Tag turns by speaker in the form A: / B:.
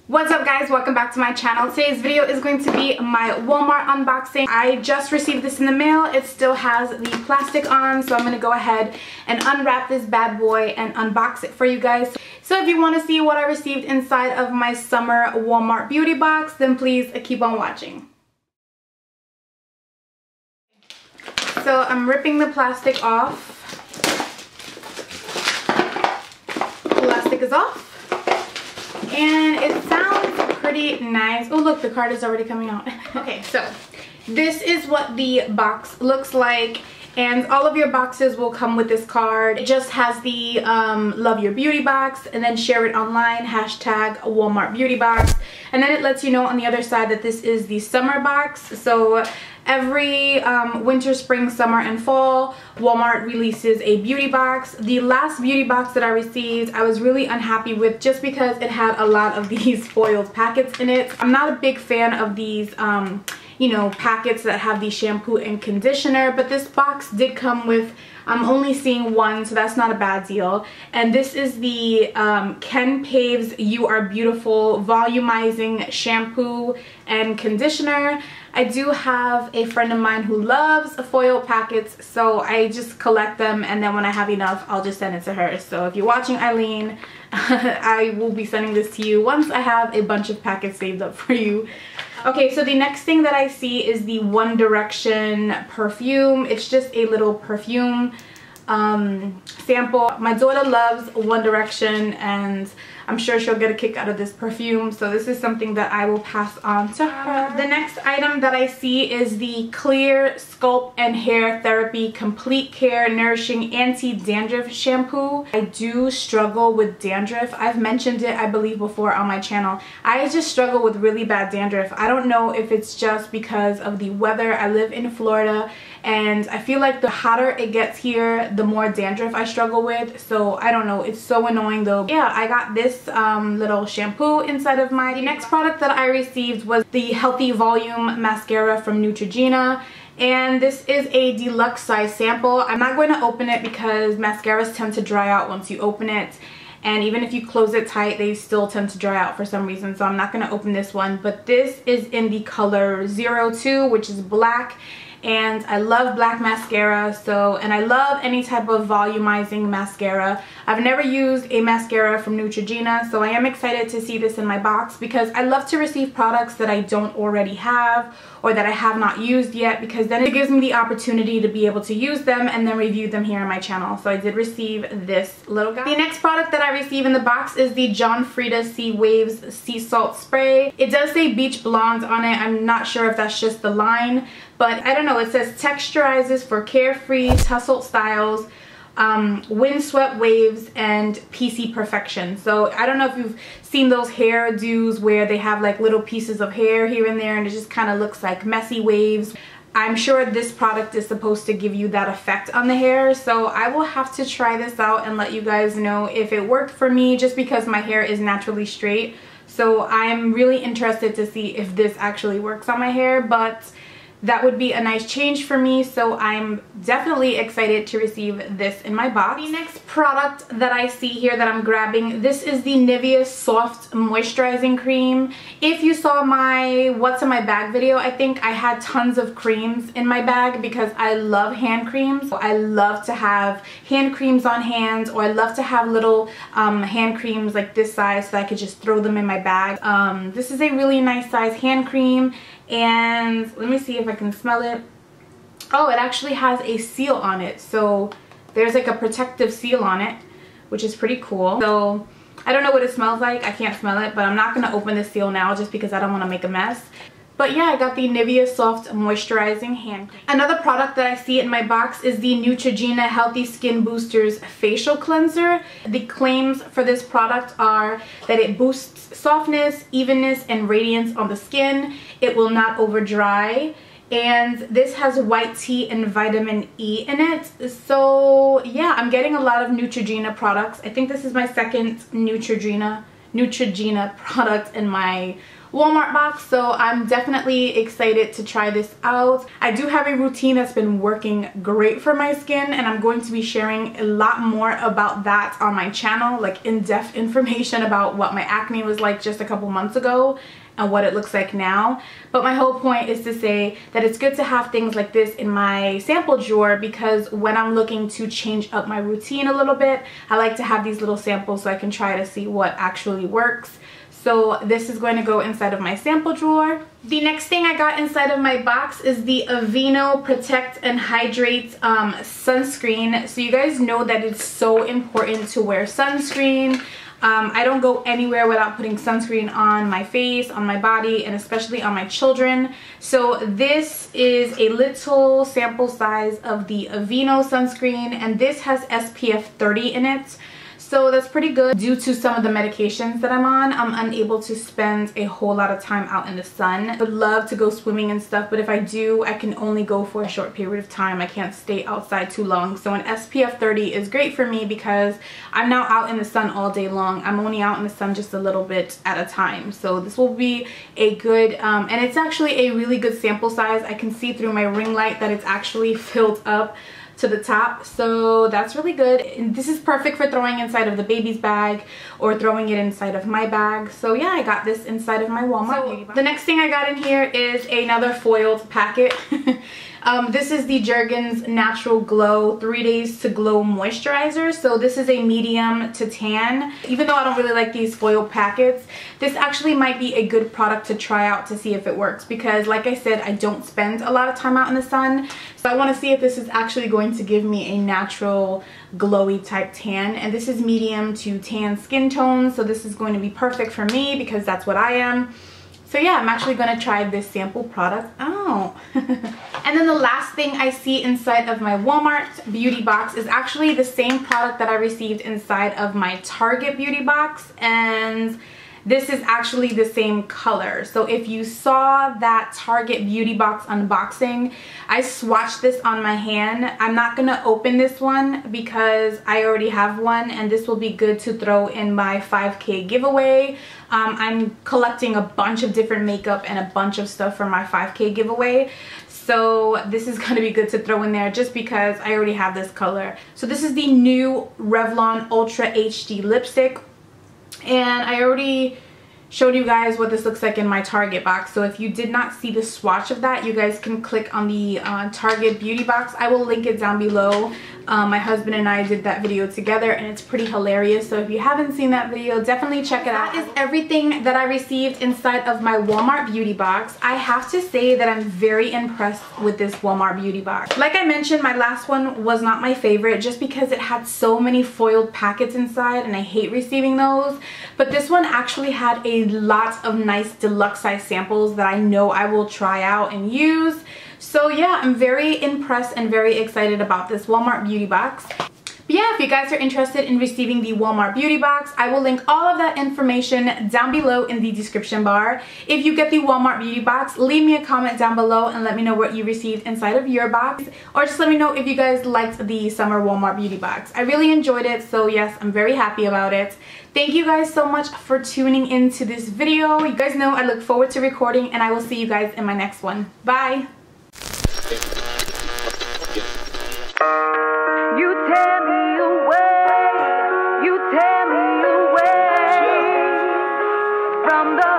A: What's up guys, welcome back to my channel. Today's video is going to be my Walmart unboxing. I just received this in the mail. It still has the plastic on, so I'm going to go ahead and unwrap this bad boy and unbox it for you guys. So if you want to see what I received inside of my summer Walmart beauty box, then please keep on watching. So I'm ripping the plastic off. Plastic is off. And it sounds pretty nice. Oh look, the card is already coming out. Okay, so this is what the box looks like. And all of your boxes will come with this card. It just has the love your beauty box and then share it online, hashtag Walmart beauty box. And then it lets you know on the other side that this is the summer box. So every winter, spring, summer, and fall, Walmart releases a beauty box. The last beauty box that I received, I was really unhappy with just because it had a lot of these foiled packets in it. I'm not a big fan of these you know, packets that have the shampoo and conditioner, but this box did come with, I'm only seeing one, so that's not a bad deal. And this is the Ken Paves You Are Beautiful Volumizing Shampoo and Conditioner. I do have a friend of mine who loves foil packets, so I just collect them, and then when I have enough, I'll just send it to her. So if you're watching, Eileen, I will be sending this to you once I have a bunch of packets saved up for you. Okay, so the next thing that I see is the One Direction perfume. It's just a little perfume sample. My daughter loves One Direction and I'm sure she'll get a kick out of this perfume, so this is something that I will pass on to her. The next item that I see is the Clear Scalp and Hair Therapy Complete Care Nourishing Anti-Dandruff Shampoo. I do struggle with dandruff. I've mentioned it, I believe, before on my channel. I just struggle with really bad dandruff. I don't know if it's just because of the weather. I live in Florida and I feel like the hotter it gets here, the more dandruff I struggle with. So I don't know, it's so annoying though. Yeah, I got this little shampoo inside of my. The next product that I received was the Healthy Volume Mascara from Neutrogena. And this is a deluxe size sample. I'm not going to open it because mascaras tend to dry out once you open it. And even if you close it tight, they still tend to dry out for some reason. So I'm not going to open this one. But this is in the color 02, which is black. And I love black mascara, and I love any type of volumizing mascara. I've never used a mascara from Neutrogena, so I am excited to see this in my box because I love to receive products that I don't already have or that I have not used yet, because then it gives me the opportunity to be able to use them and then review them here on my channel. So I did receive this little guy. The next product that I receive in the box is the John Frieda Sea Waves Sea Salt Spray. It does say Beach Blonde on it. I'm not sure if that's just the line, but I don't know. It says texturizes for carefree tussle styles, windswept waves, and PC perfection. So I don't know if you've seen those hairdos where they have like little pieces of hair here and there and it just kind of looks like messy waves. I'm sure this product is supposed to give you that effect on the hair, so I will have to try this out and let you guys know if it worked for me, just because my hair is naturally straight. So I'm really interested to see if this actually works on my hair, but that would be a nice change for me, so I'm definitely excited to receive this in my box. The next product that I see here that I'm grabbing, this is the Nivea Soft Moisturizing Cream. If you saw my What's in My Bag video, I think I had tons of creams in my bag because I love hand creams. I love to have hand creams on hand, or I love to have little hand creams like this size so I could just throw them in my bag. This is a really nice size hand cream. And let me see if I can smell it. Oh, it actually has a seal on it, so there's like a protective seal on it, which is pretty cool. So I don't know what it smells like, I can't smell it, but I'm not going to open the seal now just because I don't want to make a mess. But yeah, I got the Nivea Soft Moisturizing Hand Cream. Another product that I see in my box is the Neutrogena Healthy Skin Boosters Facial Cleanser. The claims for this product are that it boosts softness, evenness, and radiance on the skin. It will not over dry. And this has white tea and vitamin E in it. So yeah, I'm getting a lot of Neutrogena products. I think this is my second Neutrogena product in my Walmart box, so I'm definitely excited to try this out. I do have a routine that's been working great for my skin, and I'm going to be sharing a lot more about that on my channel, like in-depth information about what my acne was like just a couple months ago and what it looks like now. But my whole point is to say that it's good to have things like this in my sample drawer, because when I'm looking to change up my routine a little bit, I like to have these little samples so I can try to see what actually works. So this is going to go inside of my sample drawer. The next thing I got inside of my box is the Aveeno Protect and Hydrate sunscreen. So you guys know that it's so important to wear sunscreen. I don't go anywhere without putting sunscreen on my face, on my body, and especially on my children. So this is a little sample size of the Aveeno sunscreen, and this has SPF 30 in it. So that's pretty good. Due to some of the medications that I'm on, I'm unable to spend a whole lot of time out in the sun. I would love to go swimming and stuff, but if I do, I can only go for a short period of time. I can't stay outside too long. So an SPF 30 is great for me because I'm now out in the sun all day long. I'm only out in the sun just a little bit at a time. So this will be a good, and it's actually a really good sample size. I can see through my ring light that it's actually filled up to the top, so that's really good. And this is perfect for throwing inside of the baby's bag or throwing it inside of my bag. So yeah, I got this inside of my Walmart beauty box. The next thing I got in here is another foiled packet. This is the Jergens Natural Glow 3 Days to Glow Moisturizer. So this is a medium to tan. Even though I don't really like these foil packets, this actually might be a good product to try out to see if it works, because like I said, I don't spend a lot of time out in the sun. So I want to see if this is actually going to give me a natural glowy type tan. And this is medium to tan skin tone, so this is going to be perfect for me because that's what I am. So yeah, I'm actually going to try this sample product out. And then the last thing I see inside of my Walmart beauty box is actually the same product that I received inside of my Target beauty box, and this is actually the same color. So if you saw that Target beauty box unboxing, I swatched this on my hand. I'm not gonna open this one because I already have one, and this will be good to throw in my 5K giveaway. I'm collecting a bunch of different makeup and a bunch of stuff for my 5K giveaway. So this is going to be good to throw in there just because I already have this color. So this is the new Revlon Ultra HD lipstick. And I already showed you guys what this looks like in my Target box. So if you did not see the swatch of that, you guys can click on the Target beauty box. I will link it down below. My husband and I did that video together, and it's pretty hilarious. So if you haven't seen that video, definitely check it out. That is everything that I received inside of my Walmart beauty box. I have to say that I'm very impressed with this Walmart beauty box. Like I mentioned, my last one was not my favorite just because it had so many foiled packets inside, and I hate receiving those. But this one actually had a lot of nice deluxe size samples that I know I will try out and use. So yeah, I'm very impressed and very excited about this Walmart beauty box. But yeah, if you guys are interested in receiving the Walmart beauty box, I will link all of that information down below in the description bar. If you get the Walmart beauty box, leave me a comment down below and let me know what you received inside of your box. Or just let me know if you guys liked the summer Walmart beauty box. I really enjoyed it, so yes, I'm very happy about it. Thank you guys so much for tuning into this video. You guys know I look forward to recording, and I will see you guys in my next one. Bye!
B: You tear me away from the